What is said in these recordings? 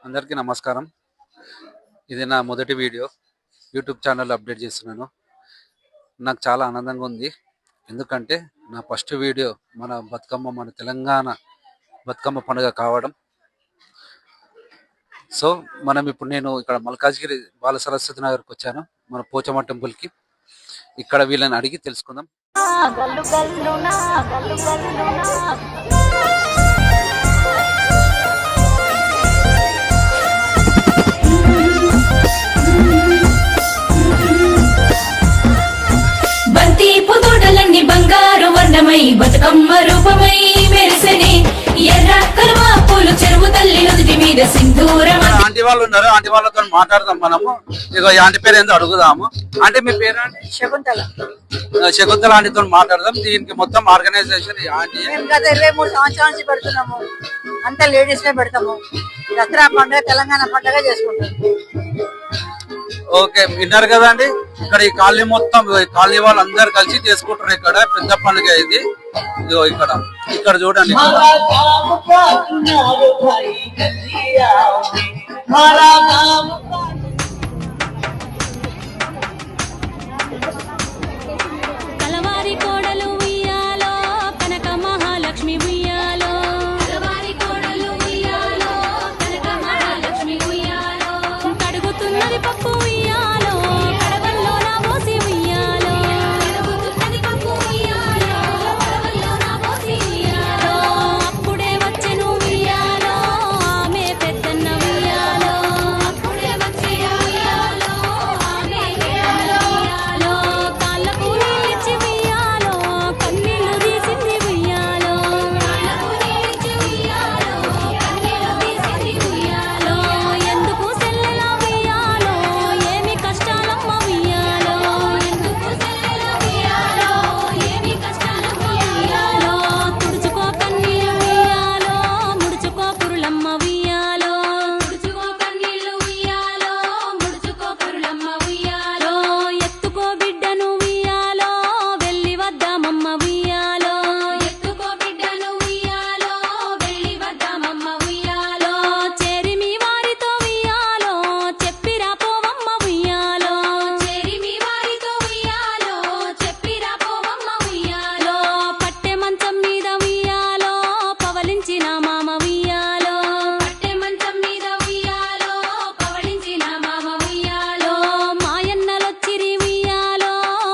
అందరికీ నమస్కారం. ఇది నా మొదటి వీడియో. యూట్యూబ్ ఛానల్ అప్డేట్ చేస్తున్నాను. నాకు చాలా ఆనందంగా ఉంది. ఎందుకంటే నా ఫస్ట్ వీడియో మన తెలంగాణ బతుకమ్మ పండుగ కావడం. సో ఇప్పుడు నేను ఇక్కడ మల్కాజ్గిరి బాల సరస్వతి నగర్కి వచ్చాను, మన పోచమ్మ టెంపుల్కి. ఇక్కడ వీళ్ళని అడిగి తెలుసుకుందాం. బంతి పుతోటలన్నీ బంగారు వర్ణమై బతుకమ్మ రూపమై మెరిసెని ఎర్ర కలువ పూలు చెరువు తల్లి నుదుటి మీద సింధూరం. ఆంటీ వాళ్ళు ఉన్నారు, ఆంటీ వాళ్ళతో మాట్లాడదాం మనము. ఇక ఆంటీ పేరు ఏందో అడుగుదాము. అంటే మీ పేరు అండి? శకుంతల. శకుంతల ఆంటీతో మాట్లాడదాం. దీనికి మొత్తం ఆర్గనైజేషన్ ఆంటీ. మేము గత 23 సంవత్సరాల నుంచి పెడుతున్నాము. అంతా లేడీస్ నే పెడతాము. దసరా పండుగ తెలంగాణ పండుగ చేసుకుంటాం. ఓకే, విన్నారు కదా అండి. ఇక్కడ ఈ కాలనీ మొత్తం కాలనీ వాళ్ళు అందరు కలిసి చేసుకుంటారు. ఇక్కడ పెద్ద పండుగ ఇది. ఇక్కడ చూడండి. కలవారి కోడలు ఉయ్యాలో కనక మహాలక్ష్మి ఉయ్యాలో, కలవారి కోడలు ఉయ్యాలో కనక మహాలక్ష్మి ఉయ్యాలో, కడుగుతున్నది పప్పు ఉయ్యాలో కడవల్లో నా మోసి ఉయ్యాలో, కడుగుతున్నది పప్పు ఉయ్యాలో కడవల్లో నా మోసి ఉయ్యాలో, అప్పుడే వచ్చెను ఉయ్యాలో ఆమె పెద్దన్న ఉయ్యాలో, అప్పుడే వచ్చే ఉయ్యాలో ఆమె పెద్దన్న ఉయ్యాలో, కాళ్ళకు నీళ్ళిచ్చి ఉయ్యాలో కన్నీళ్లు తీసింది ఉయ్యాలో, కాళ్ళకు నీళ్ళిచ్చి ఉయ్యాలో కన్నీళ్లు తీసింది ఉయ్యాలో, ఎందుకు సెల్లెల ఉయ్యాలో ఏమి కష్టాలమ్మ ఉయ్యాలో, ఎందుకు సెల్లెల ఉయ్యాలో ఏమి కష్టాలమ్మ ఉయ్యాలో, తుడుచుకో కన్నీళ్లు ఉయ్యాలో ముడుచుకో కురులమ్మ ఉయ్యాలో, తుడుచుకో కన్నీళ్లు ఉయ్యాలో ముడుచుకో కురులమ్మ ఉయ్యాలో, ఎత్తుకో బిడ్డను ఉయ్యాలో వెళ్ళి వద్దామమ్మ ఉయ్యాలో, ఎత్తుకో బిడ్డను ఉయ్యాలో వెళ్ళి వద్దామమ్మ ఉయ్యాలో, చేరి మీ వారితో ఉయ్యాలో చెప్పిరా పోవమ్మ ఉయ్యాలో, చేరి మీ వారితో ఉయ్యాలో చెప్పిరా పోవమ్మ ఉయ్యాలో, పట్టె మంచం మీద ఉయ్యాలో పవలించిన మామ ఉయ్యాలో, పట్టె మంచం మీద ఉయ్యాలో పవలించిన మామ ఉయ్యాలో, మాయన్నలొచ్చిరి ఉయ్యాలో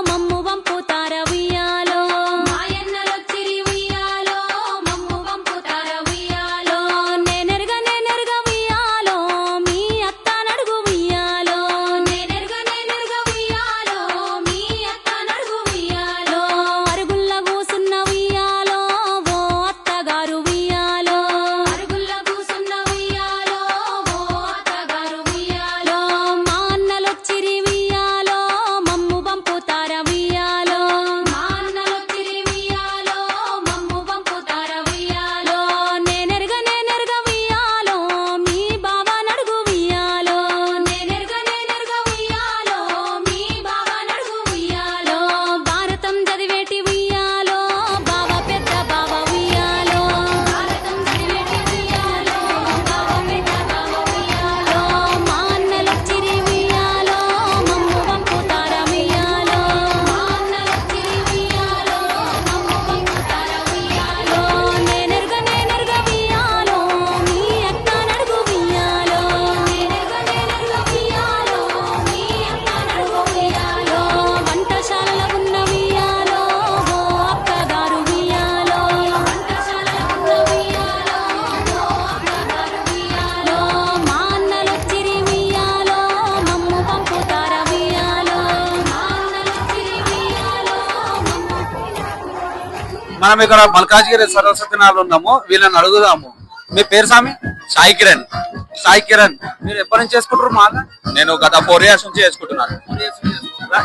మమ్ము వంపుతార ఉయ్యాలో, మాయన్నలొచ్చిరి ఉయ్యాలో మమ్ము వంపుతార ఉయ్యాలో, నేనెరగ ఉయ్యాలో మీ అత్త నడుగు ఉయ్యాలో, నేనెరగ ఉయ్యాలో మీ అత్త నడుగు ఉయ్యాలో, అరుగుల్ల కూసున్న ఉయ్యాలో ఓ అత్తగారు ఉయ్యాలో, అరుగుల్ల కూసున్న ఉయ్యాలో ఓ అత్తగారు ఉయ్యాలో, మా అన్నలొచ్చిరి ఉయ్యాలో మమ్ము పంపుతార ఉయ్యాలో, మా అన్నలొచ్చిరి ఉయ్యాలో మమ్ము పంపుతార ఉయ్యాలో, నేనెరగ ఉయ్యాలో మీ బావ నడుగు ఉయ్యాలో, నేనెరగ ఉయ్యాలో మీ బావ నడుగు ఉయ్యాలో, భారతం చదివేటి ఉయ్యాలో బావ పెద్ద బావ ఉయ్యాలో, భారతం చదివేటి ఉయ్యాలో బావ పెద్ద బావ ఉయ్యాలో, మా అన్నలొచ్చిరి ఉయ్యాలో మమ్ము పంపుతార ఉయ్యాలో, మా అన్నలొచ్చిరి ఉయ్యాలో మమ్ము పంపుతార ఉయ్యాలో, నేనెరగ ఉయ్యాలో మీ అక్క నడుగు ఉయ్యాలో, నేనెరగ ఉయ్యాలో మీ అక్క నడుగు ఉయ్యాలో, వంటశాలలో ఉన్న ఉయ్యాలో ఓ అక్కగారు ఉయ్యాలో, వంటశాలలో ఉన్న ఉయ్యాలో ఓ అక్కగారు ఉయ్యాలో, మా అన్నలొచ్చిరి ఉయ్యాలో మమ్ము పంపుతార ఉయ్యాలో, మా అన్నలొచ్చిరి ఉయ్యాలో మమ్ము. మనం ఇక్కడ మల్కాజ్గిరి సరస్వతి నగర్లో ఉన్నాము. వీళ్ళని అడుగుదాము. మీ పేరు స్వామి? సాయి కిరణ్. సాయి కిరణ్. మీరు ఎప్పటి నుంచి చేసుకుంటారు మాల? నేను గత 4 years నుంచి చేసుకుంటున్నాను.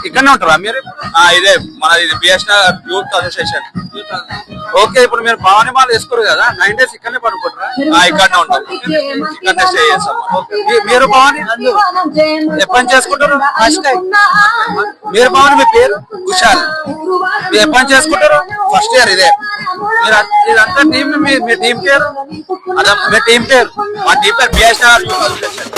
ఇక్కడనే ఉంటారా మీరు? ఇదే మనది బిఎస్ఎన్ యూత్ అసోసియేషన్. ఓకే, ఇప్పుడు మీరు భవానీ మాల వేసుకోరు కదా, 9 days ఇక్కడనే పడుకుంటారా? ఇక్కడనే ఉంటాం, ఇక్కడనే స్టే చేస్తాం. మీరు భవానీ ఎప్పటి నుంచి చేసుకుంటారు? First time. మీరు భవానీ, మీ పేరు? కుషాల్. మీరు ఎప్పటి నుంచి చేసుకుంటారు? ఫస్ట్ ఇయర్ ఇదే. మీరు ఇదంతా టీం, మీ టీం పేరు? అదే మీ టీం పేరు? మా టీం పేరు బిఎస్ఆర్ యూత్ అసోసియేషన్.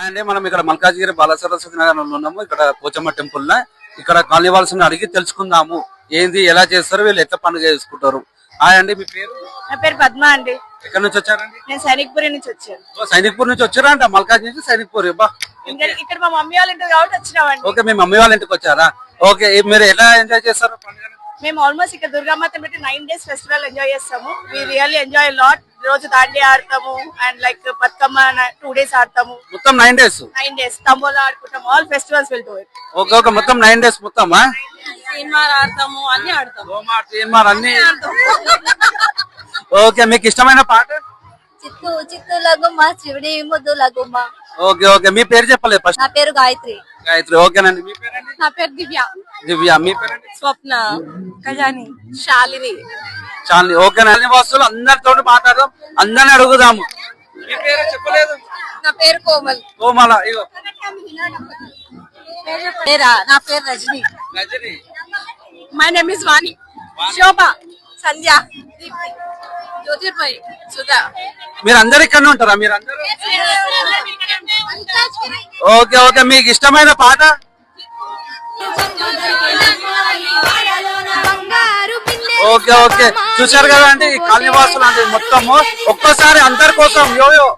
అండి మనం ఇక్కడ మల్కాజ్గిరి బాలసరస్వతి నగర్ ఉన్నాము. ఇక్కడ పోచమ్మ టెంపుల్ న ఇక్కడ కాలనీ వాళ్ళని అడిగి తెలుసుకుందాము ఏంది, ఎలా చేస్తారు, వీళ్ళు ఎట్లా పండుగ చేసుకుంటారు. హాయ్ అండి, మీ పేరు? నా పేరు పద్మ అండి. ఎక్కడి నుంచి వచ్చారండి? నేను సైనిక్పురి నుంచి వచ్చాను. సైనిక్పూర్ నుంచి వచ్చారా అంట? మల్కాజ్ నుంచి సైనిక్పూర్. ఇక్కడ మా మమ్మీ వాళ్ళ ఇంటి కాబట్టి వచ్చినామండి. ఓకే, మీ మమ్మీ వాళ్ళ ఇంటికి వచ్చారా? ఓకే, మీరు ఎలా ఎంజాయ్ చేస్తారు పండుగ? మేము ఆల్మోస్ట్ ఇక్కడ దుర్గామాత పెట్టి 9 days ఫెస్టివల్ ఎంజాయ్ చేస్తాము. We really enjoy lot. రోజు దాండి ఆడతాము అండ్ లైక్ బతుకమ్మ 2 days ఆడతాము. మొత్తం 9 days? 9 days తంబోలా ఆడుకుంటాం. ఆల్ ఫెస్టివల్స్ వెళ్తూ ఓకే ఓకే, మొత్తం 9 days మొత్తమా? సినిమాలు ఆడతాము, అన్ని ఆడతాము. అన్ని. ఓకే, మీకు ఇష్టమైన పాట? చిత్తు చిత్తు లగుమ్మ శివుడి ముద్దు లగుమ్మ. ఓకే ఓకే, మీ పేరు చెప్పలేదు ఫస్ట్. నా పేరు గాయత్రి. గాయత్రి. ఓకేనండి, మీ పేరండి? నా పేరు దివ్య. దివ్య. మీ పేరండి? స్వప్న. ఖజాని. శాలిని. చాలు. ఓకేనండి, వస్తువులు అందరితో మాట్లాడదాం, అందరిని అడుగుదాము. మీ పేరు చెప్పలేదు? నా పేరు కోమల్. కోమల. ఇగో నా పేరు Rajini. Rajini. My name is Vani. Shobha. Sandhya. Jyotirmayi. Sudha. మీరు అందరు ఇక్కడనే ఉంటారా? మీరు అందరూ? ఓకే ఓకే, మీకు ఇష్టమైన పాట? ఓకే ఓకే, చూశారు కదా అండి ఈ కాలనీ వాసులు అంటే మొత్తము. ఒక్కసారి అందరి కోసం యోయో